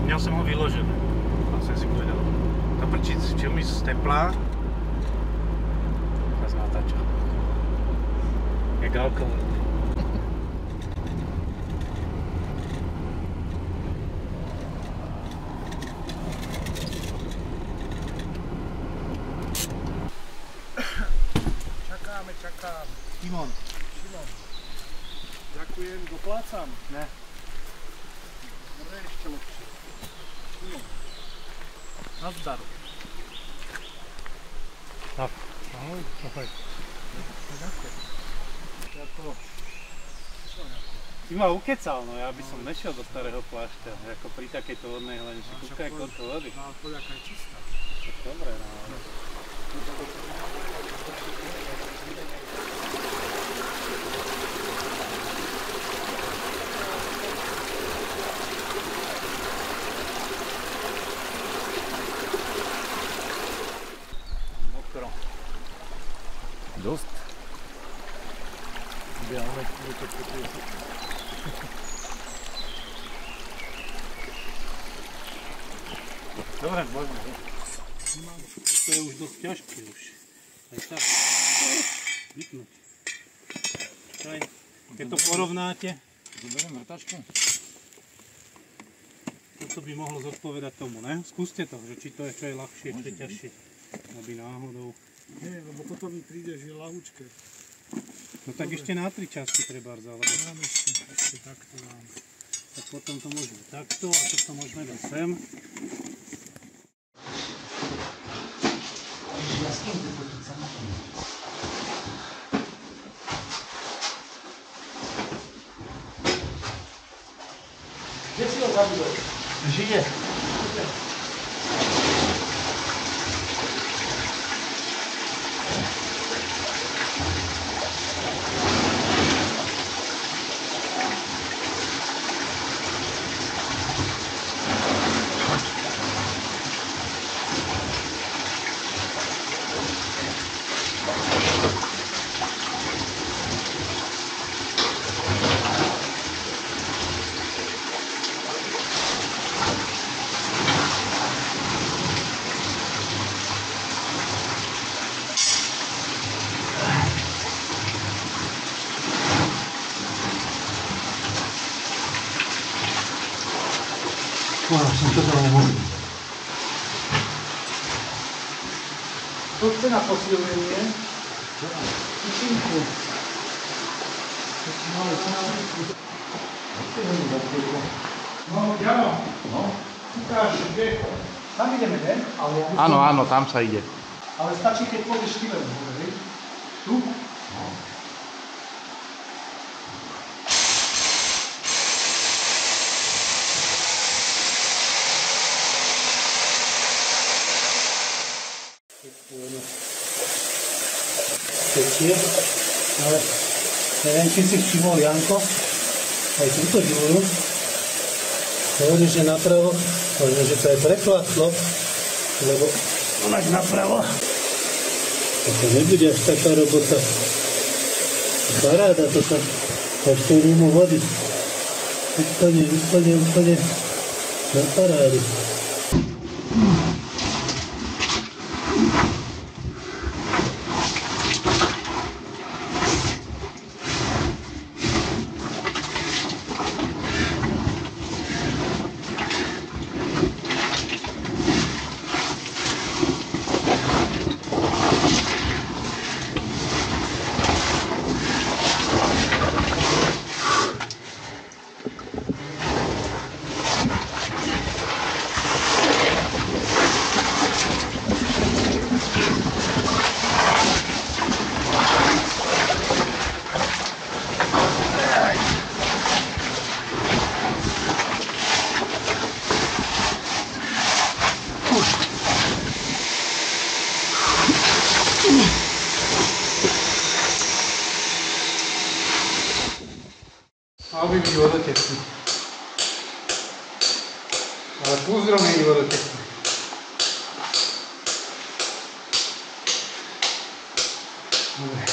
Měl jsem ho vyložený. A jsem si povedal, to prčíc, čil mi z tepla. A natáčal. Jak alkohol. Čakám. Timon. Ďakujem, doplácam. Ne. Dobre, ešte lepšie. Nazdar. Tak. Ahoj. Ahoj. Ďakujem. Ty ma ukecal, no ja by som nešiel do starého plášťa, ako pri takejto vodnej hladine. Kúkaj koľko vody. No, poľaká je čistá. Dobre, no. Mokro. Dosť. Białe, to Dobre, poďme. To je už dosť ťažké už. Aj tak. Vypnúť. Čaj. Keď to porovnáte, Zoberiem vrtačku. toto by mohlo zodpovedať tomu, ne? Skúste to, že či to je čo je ľahšie, čo je ťažšie. Aby náhodou. Nie, lebo toto mi príde, že je ľahučké. No tak ešte na 3 časti trebárs, alebo... Mám ešte takto mám. Tak potom to môžeme takto a toto môžeme dať sem. Kde si ho zabudol? Žije. Som to dal možný. To chce na posilnenie. Tyčinku. No, Jano. No. Ukáž, kde? Tam ideme, ne? Áno, tam sa ide. Ale stačí, keď pôjdeš štýlem, hej? Tu? No. Tečie, ale neviem, či si všimol Janko, aj túto divoru, hovorí, že napravo, možno, že to je prekvaplo, lebo máš napravo. To nebude až taká robota. Paráda to tam, až to rúmu vody. Úplne na parádu. Aby byť vodotepný. Ale púzdrom nie je vodotepný. Dobre.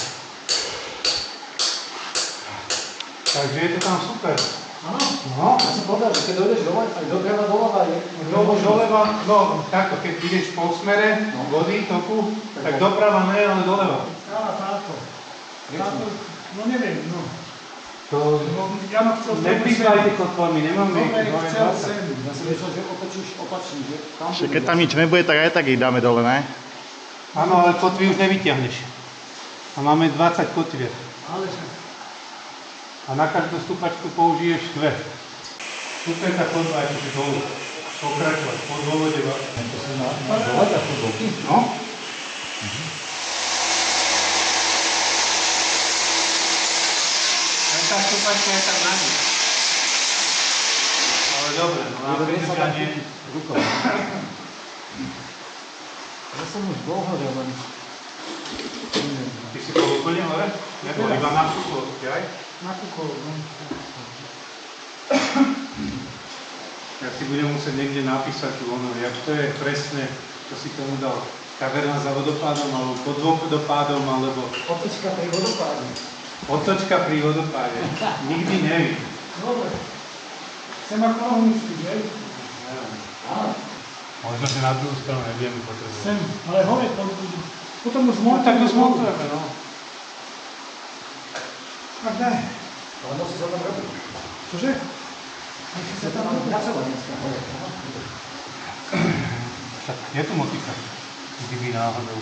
Takže je to tam super. Áno? No, Ja som povedal, že keď dojdeš dole, aj doľava je. doleva, no takto, keď ideš po smere vody, toku, tak doprava ne, ale doleva. Á, táto. No neviem, no. To Jano chcel nepripájte kotvormi, nemáme ich chcel sem. Ja som myslel, že otočíš opačne, že tam Však keď tam nič nebude, tak aj tak ich dáme dole, ne? Áno, ale kotvy už nevyťahneš. A máme 20 kotvier. Ale že... A na každú stúpačku použiješ dve. Tuto je tá kotva, akože dolu. Pokračovať, po dôvode. To sa na dole, tak to boky? No. Aj tá stúpačka je tam na ní. Ale dobre, no na pridržanie. Rukou. Ja som už dlho, že len... Ty si bol úplne hore? Nebol iba na kúkol, aj? Na kúkol, no. Ja si budem musieť niekde napísať ono, jak to je presne, čo si tomu dal. Kaverna za vodopádom, alebo pod vodopádom, alebo... Otočka pri vodopáde. Otočka pri vodopáde. Nikdy nevím. Dobre. Chcem ako nohu myslíš, že? Áno. Možno, že na druhú stranu nebudeme potrebovať. Chcem, ale hore to bude. Potom už No tak to zmontujeme, no. Tak daj. Ale musí sa tam robiť. Čože? Musí sa tam robiť. Pracovať dneska hore. Však je tu motika. Kdyby náhodou.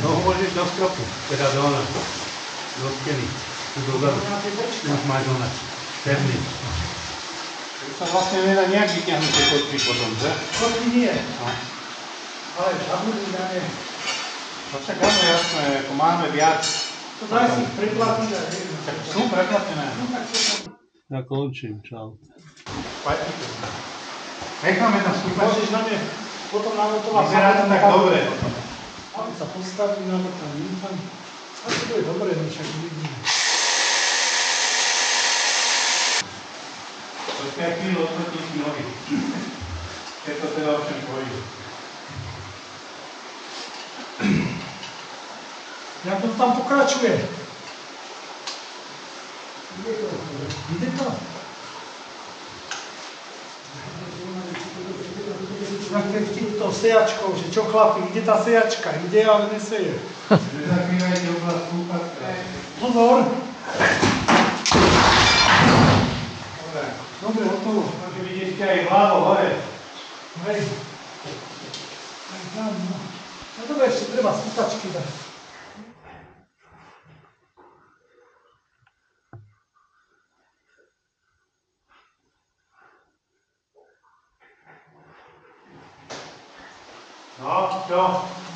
Nohu môžeš do stropu, teda do steny. Tu dozadu. Už máš ona. Pevný. To sa vlastne nedá nejak vyťahnuť tie kotvy potom, že? Kotvy nie. No. Ale žabudí dáme. No však áno, jasné, ako máme viac. To daj si priplatniť a jedno. Tak sú preplatené. No tak čo tam... Ja končím, čau. Páčite sa. Necháme tam stúpať. Môžeš na mne potom namotovať. Vyzerá to tak dobre. Aby sa postaví na to tam výfam. A to bude dobre, no však uvidíme. Počkaj chvíľu, odpotím si nohy. Keď to teda ovšem pôjde. Jak to tam pokračuje? Ide to? Jak keď vtip to sejačkou, že čo chlapi, ide tá sejačka, ide, ale neseje. Nezakrývajte oblasť kúpatka. Pozor! Dobre. Dobre, hotovo. Môže byť ešte aj hlavo hore. Hej. Aj tam, no. No dobre, ešte treba spútačky dať. No, čo?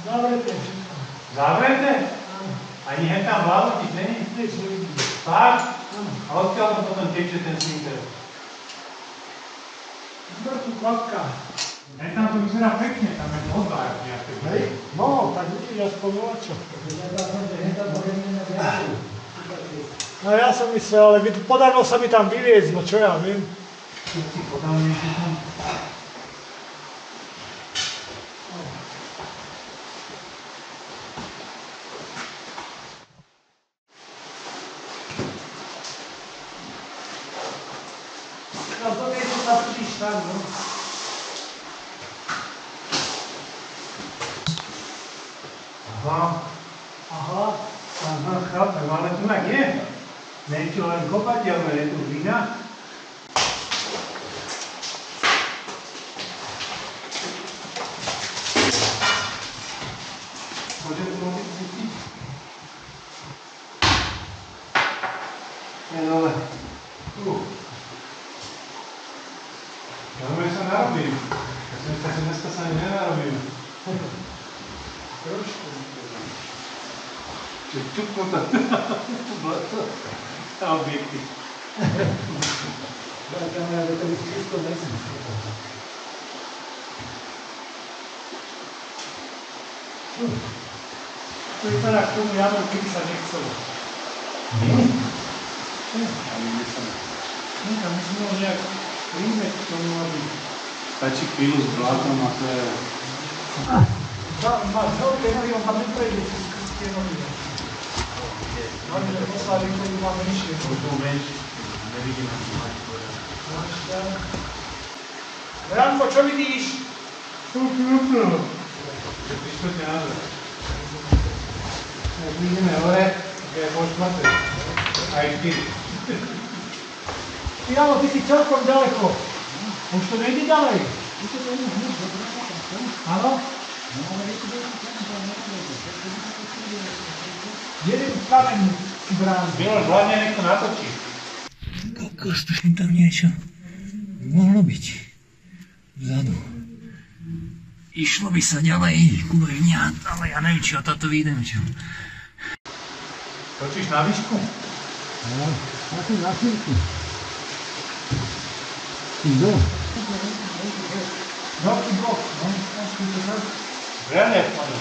Zavrete všetko. Zavrete? Áno. Ani hen tam hlavu nič není? Nič nevidíme. Fakt? Áno. A odkiaľ to potom teče ten sníter? Zber tu kvapka. Hen tam to vyzerá pekne, tam je voda nejaké. Hej? No, tak vidíš aspoň očo. No ja som myslel, ale podarilo sa mi tam vyliezť, no čo ja viem. Tu si podal niečo tam. No to niečo sa príš tam, no. Aha. Aha. Aha, chápem, ale tu tak je. Niečo len kopateľné, je tu vina. Môžem tu môžem pustiť? Nie, dole. Tu. Normálne sa narobím. Ja som myslel, že dneska sa ani nenarobím. Trošku. Čupnutá. Tá objekty. Ja kamera do toho všetko nesmí. To vypadá k tomu Jano, keby sa nechcelo. Tam musíme ho nejak príjmeť k tomu, aby... Stačí chvíľu s blátom a to je... Máš veľké nohy, on tam neprejde cez tie nohy. Máme, že poslali, ktorý máme nižšie. To sú menšie, nevidím ani mať. Ranko, čo vidíš? Ty špatne názor. Tak ideme hore, kde je môj šmater. Aj ty. Jano, ty si celkom ďaleko. Už to nejde ďalej. Áno? Jeden kameň si bráni. Miloš, hlavne niekto natočí. Kokos, tuším tam niečo mohlo byť vzadu. Išlo by sa ďalej, kurňa, ale ja neviem, či o toto vyjdem, čo. Točíš na výšku? No, asi na chvíľku. Idú. Veľký blok, no. Reálne, pani.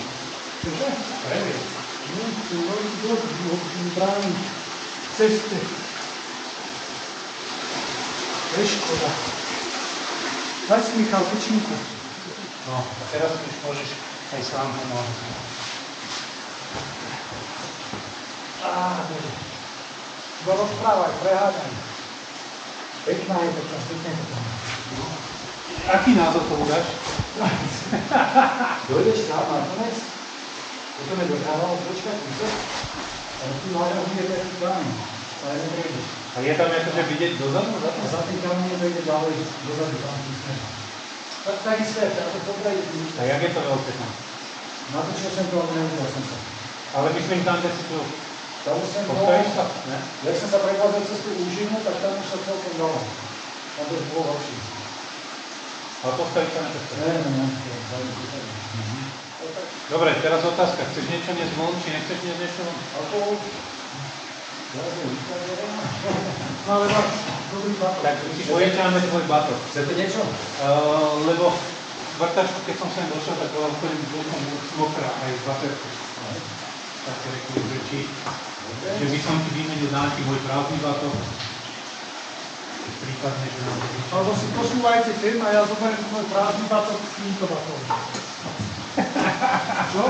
Čože? Previeš. Veľký blok, musím brániť ceste. To je škoda. Daj si, Michal, pečinku. No, a teraz už môžeš aj sám pomôcť. Dobre. Iba rozprávaj, preháňaj. Pekná je pekná, pekná je pekná. Aký názor tomu dáš? Dojdeš sám na konec, potom je dohrávalo, počkaj, kúsok, ale tu hľadá bude taký plán, ale neprejdeš. A je tam akože vidieť dozadu? A za tým kamienom to ide ďalej, dozadu tam tým smerom. Tak takisto je, ja to poprejde. A jak je to veľké tam? Natočil som to, ale neuvidel som sa. Ale myslím tam, že si tu Tam už som postojíš sa? Ne? Jak som sa prechádzal cez tú úžinu, tak tam už sa celkom dalo. Tam to už bolo horšie. Ale postojíš sa nepostojíš? Ne. Dobre, teraz otázka. Chceš niečo niesť von, či nechceš niesť niečo von? Alkohol? No ale máš dobrý batok. Tak si pojeťáme tvoj batok. Chcete niečo? Lebo vrtačku, keď som sem došiel, tak bola úplne veľkom mokrá aj z baterku. Tak rekli, že by som ti vymenil nejaký môj právny batok. Prípadne, že nám to vyšlo. Alebo si posúvajte tým a ja zoberiem tvoj prázdny batok s týmto batokom. Čo?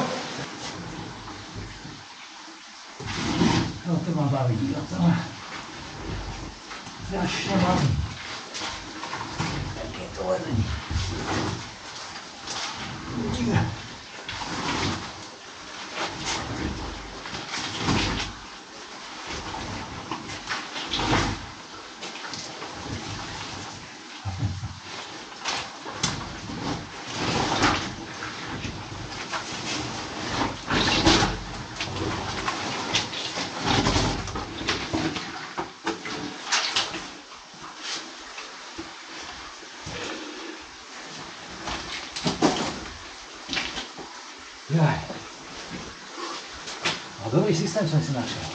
No to ma baví, no to ma strašne baví. Také to ledenie. Jaj. A dobrý systém som si našiel.